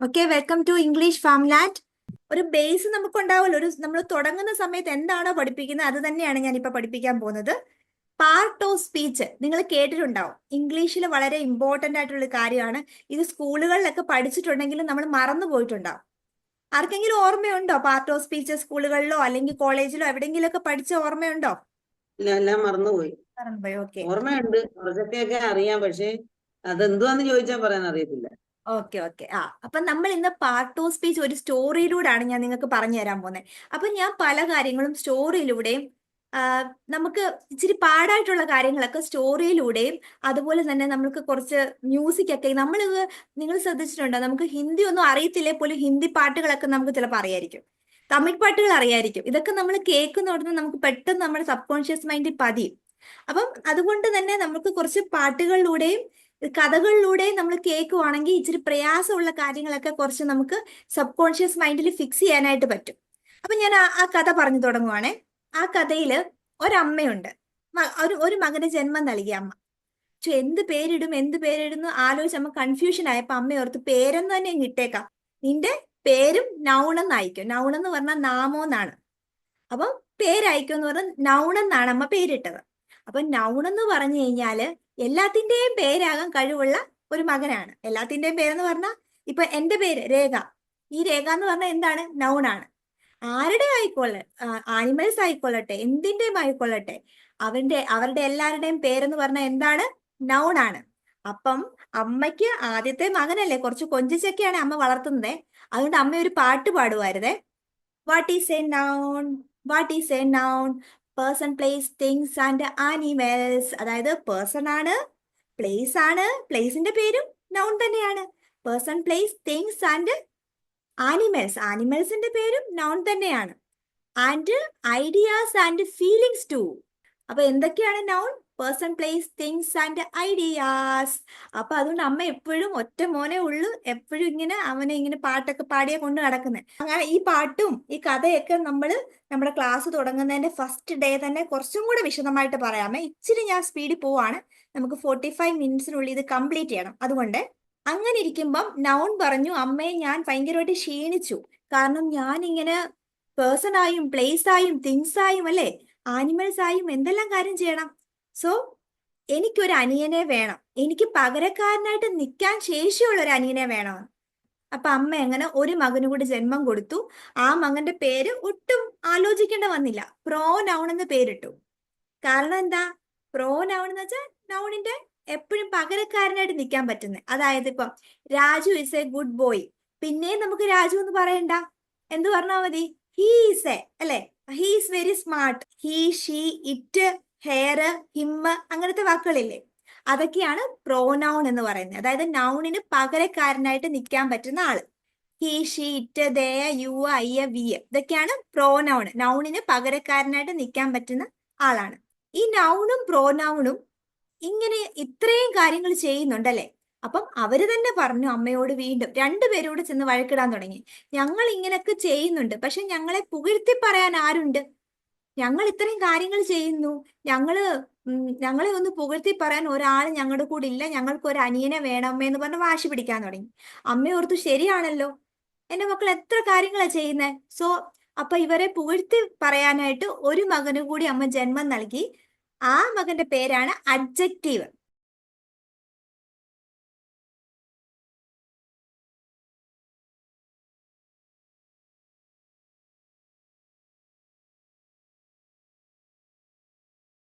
Okay, welcome to English farmland. ഒരു base നമുക്ക് ഉണ്ടാവുമല്ലോ. നമ്മൾ തുടങ്ങുന്ന സമയത്ത് എന്താണോ പഠിപ്പിക്കുന്നത് അത് തന്നെയാണ് ഞാനിപ്പോൾ പഠിപ്പിക്കാൻ പോകുന്നത്. പാർട്ട് ഓഫ് സ്പീച്ച് നിങ്ങൾ കേട്ടിട്ടുണ്ടാവും. ഇംഗ്ലീഷിൽ വളരെ ഇമ്പോർട്ടൻ്റ് ആയിട്ടുള്ള കാര്യമാണ്. ഇത് സ്കൂളുകളിലൊക്കെ പഠിച്ചിട്ടുണ്ടെങ്കിലും നമ്മൾ മറന്നു പോയിട്ടുണ്ടാവും. ആർക്കെങ്കിലും ഓർമ്മയുണ്ടോ? പാർട്ട് ഓഫ് സ്പീച്ച് സ്കൂളുകളിലോ അല്ലെങ്കിൽ കോളേജിലോ എവിടെയെങ്കിലുമൊക്കെ പഠിച്ച ഓർമ്മയുണ്ടോ? ഇല്ല, എല്ലാം മറന്നുപോയി. മറന്നുപോയി. ഓക്കെ ഓർമ്മയുണ്ട്, കുറച്ചൊക്കെ അറിയാം, പക്ഷെ അതെന്തുവാന്ന് ചോദിച്ചാൽ പറയാൻ അറിയത്തില്ല. ഓക്കെ ഓക്കെ അപ്പൊ നമ്മൾ ഇന്ന് പാർട്ട് ഓഫ് സ്പീച്ച് ഒരു സ്റ്റോറിയിലൂടെയാണ് ഞാൻ നിങ്ങൾക്ക് പറഞ്ഞു തരാൻ പോകുന്നത്. അപ്പൊ ഞാൻ പല കാര്യങ്ങളും സ്റ്റോറിയിലൂടെയും നമുക്ക് ഇച്ചിരി പാടായിട്ടുള്ള കാര്യങ്ങളൊക്കെ സ്റ്റോറിയിലൂടെയും അതുപോലെ തന്നെ നമുക്ക് കുറച്ച് മ്യൂസിക് ഒക്കെ നിങ്ങൾ ശ്രദ്ധിച്ചിട്ടുണ്ടോ? നമുക്ക് ഹിന്ദി ഒന്നും അറിയത്തില്ലേ പോലും ഹിന്ദി പാട്ടുകളൊക്കെ നമുക്ക് ചിലപ്പോൾ അറിയായിരിക്കും, തമിഴ് പാട്ടുകൾ അറിയായിരിക്കും. ഇതൊക്കെ നമ്മൾ കേൾക്കുന്ന ഉടനെ നമുക്ക് പെട്ടെന്ന് നമ്മുടെ സബ് കോൺഷ്യസ് മൈൻഡിൽ പതിയും. അപ്പം അതുകൊണ്ട് തന്നെ നമുക്ക് കുറച്ച് പാട്ടുകളിലൂടെയും കഥകളിലൂടെയും നമ്മൾ കേൾക്കുവാണെങ്കിൽ ഇച്ചിരി പ്രയാസമുള്ള കാര്യങ്ങളൊക്കെ കുറച്ച് നമുക്ക് സബ് കോൺഷ്യസ് മൈൻഡിൽ ഫിക്സ് ചെയ്യാനായിട്ട് പറ്റും. അപ്പൊ ഞാൻ ആ കഥ പറഞ്ഞു തുടങ്ങുവാണേ. ആ കഥയില് ഒരമ്മയുണ്ട്. ഒരു മകന് ജന്മം നൽകിയ അമ്മ. എന്ത് പേരിടുന്നു ആലോചിച്ച് അമ്മ കൺഫ്യൂഷൻ ആയപ്പോ അമ്മ ഓർത്ത് പേരെന്ന് തന്നെ ഇട്ടേക്കാം, നിന്റെ പേരും നൗണെന്നായിക്കും. നൗണെന്ന് പറഞ്ഞാൽ നാമോന്നാണ്. അപ്പം പേരയക്കും എന്ന് പറഞ്ഞാൽ നൗണെന്നാണ് അമ്മ പേരിട്ടത്. അപ്പൊ നൗണെന്ന് പറഞ്ഞു കഴിഞ്ഞാല് എല്ലാത്തിന്റെയും പേരാകാൻ കഴിവുള്ള ഒരു മകനാണ്. എല്ലാത്തിന്റെയും പേരെന്ന് പറഞ്ഞാൽ ഇപ്പൊ എന്റെ പേര് രേഖ. ഈ രേഖ എന്ന് പറഞ്ഞാൽ എന്താണ്? നൗണാണ്. ആരുടെ ആയിക്കൊള്ളെ, ആനിമൽസ് ആയിക്കൊള്ളട്ടെ, എന്തിന്റെയും ആയിക്കൊള്ളട്ടെ, അവരുടെ എല്ലാവരുടെയും പേരെന്ന് പറഞ്ഞാൽ എന്താണ്? നൗണാണ്. അപ്പം അമ്മയ്ക്ക് ആദ്യത്തെ മകനല്ലേ, കുറച്ച് കൊഞ്ചിച്ചൊക്കെയാണ് അമ്മ വളർത്തുന്നത്. അതുകൊണ്ട് അമ്മ ഒരു പാട്ട് പാടുമായിരുന്നേ. What is a noun? What is a noun? Person, place, things and animals. അതായത് പേഴ്സൺ ആണ്, പ്ലേസ് ആണ്, പ്ലേസിന്റെ പേരും നൗൺ തന്നെയാണ്. Person, place, things and animals, ആനിമൽസിന്റെ പേരും നൗൺ തന്നെയാണ്. And ideas and feelings too. അപ്പൊ എന്തൊക്കെയാണ് noun? Person, place, things and ideas. അപ്പൊ അതുകൊണ്ട് അമ്മ എപ്പോഴും ഒറ്റ മോനെ ഉള്ളു, എപ്പോഴും ഇങ്ങനെ അവനെ ഇങ്ങനെ പാട്ടൊക്കെ പാടിയെ കൊണ്ട് നടക്കുന്നത്. അങ്ങനെ ഈ പാട്ടും ഈ കഥയൊക്കെ നമ്മുടെ ക്ലാസ് തുടങ്ങുന്നതിന്റെ ഫസ്റ്റ് ഡേ തന്നെ കുറച്ചും കൂടെ വിശദമായിട്ട് പറയാമേ. ഇച്ചിരി ഞാൻ സ്പീഡിൽ പോവാണ്, നമുക്ക് 45 മിനിറ്റ്സിനുള്ളിൽ ഇത് കംപ്ലീറ്റ് ചെയ്യണം. അതുകൊണ്ട് അങ്ങനെ ഇരിക്കുമ്പം നൗൺ പറഞ്ഞു, അമ്മയെ ഞാൻ ഭയങ്കരമായിട്ട് ക്ഷീണിച്ചു. കാരണം ഞാൻ ഇങ്ങനെ പേഴ്സൺ ആയും പ്ലേസ് ആയും തിങ്സ് ആയും അല്ലെ ആനിമൽസ് ആയും എന്തെല്ലാം കാര്യം ചെയ്യണം. സോ എനിക്കൊരു അനിയനെ വേണം, എനിക്ക് പകരക്കാരനായിട്ട് നിൽക്കാൻ ശേഷിയുള്ള ഒരു അനിയനെ വേണം. അപ്പൊ അമ്മ എങ്ങനെ ഒരു മകന് കൂടി ജന്മം കൊടുത്തു. ആ മകന്റെ പേര് ഒട്ടും ആലോചിക്കേണ്ട വന്നില്ല, പ്രോ നൗൺ എന്ന് പേരിട്ടു. കാരണം എന്താ? പ്രോ നൗൺ എന്ന് വെച്ചാൽ നൗണിന്റെ എപ്പോഴും പകരക്കാരനായിട്ട് നിൽക്കാൻ പറ്റുന്നത്. അതായത് ഇപ്പം Raju is A good boy, പിന്നെ നമുക്ക് രാജു എന്ന് പറയണ്ട, എന്ത് പറഞ്ഞാൽ മതി? ഹീസ് എ, അല്ലെ? He's very smart. He, she, it, hair, him, അങ്ങനത്തെ വാക്കുകളില്ലേ, അതൊക്കെയാണ് പ്രോനൗൺ എന്ന് പറയുന്നത്. അതായത് നൗണിന് പകരക്കാരനായിട്ട് നിൽക്കാൻ പറ്റുന്ന ആള്. He, she, it, they, you, I, we, ഇതൊക്കെയാണ് പ്രോനൗൺ. നൗണിന് പകരക്കാരനായിട്ട് നിൽക്കാൻ പറ്റുന്ന ആളാണ്. ഈ നൗണും പ്രോനൗണും ഇങ്ങനെ ഇത്രയും കാര്യങ്ങൾ ചെയ്യുന്നുണ്ടല്ലേ. അപ്പം അവര് തന്നെ പറഞ്ഞു അമ്മയോട്, വീണ്ടും രണ്ടുപേരോട് ചെന്ന് വഴക്കിടാൻ തുടങ്ങി. ഞങ്ങൾ ഇങ്ങനെയൊക്കെ ചെയ്യുന്നുണ്ട്, പക്ഷെ ഞങ്ങളെ പുകഴ്ത്തി പറയാൻ ആരുണ്ട്? ഞങ്ങൾ ഇത്രയും കാര്യങ്ങൾ ചെയ്യുന്നു, ഞങ്ങളെ ഒന്ന് പുകഴ്ത്തി പറയാൻ ഒരാൾ ഞങ്ങളുടെ കൂടെ ഇല്ല, ഞങ്ങൾക്ക് ഒരു അനിയനെ വേണമേ എന്ന് പറഞ്ഞ് വാശി പിടിക്കാൻ തുടങ്ങി. അമ്മ ഓർത്തു, ശരിയാണല്ലോ, എന്റെ മക്കൾ എത്ര കാര്യങ്ങളാ ചെയ്യുന്നേ. സോ അപ്പൊ ഇവരെ പുകഴ്ത്തി പറയാനായിട്ട് ഒരു മകന് കൂടി അമ്മ ജന്മം നൽകി. ആ മകന്റെ പേരാണ് അഡ്ജക്റ്റീവ്.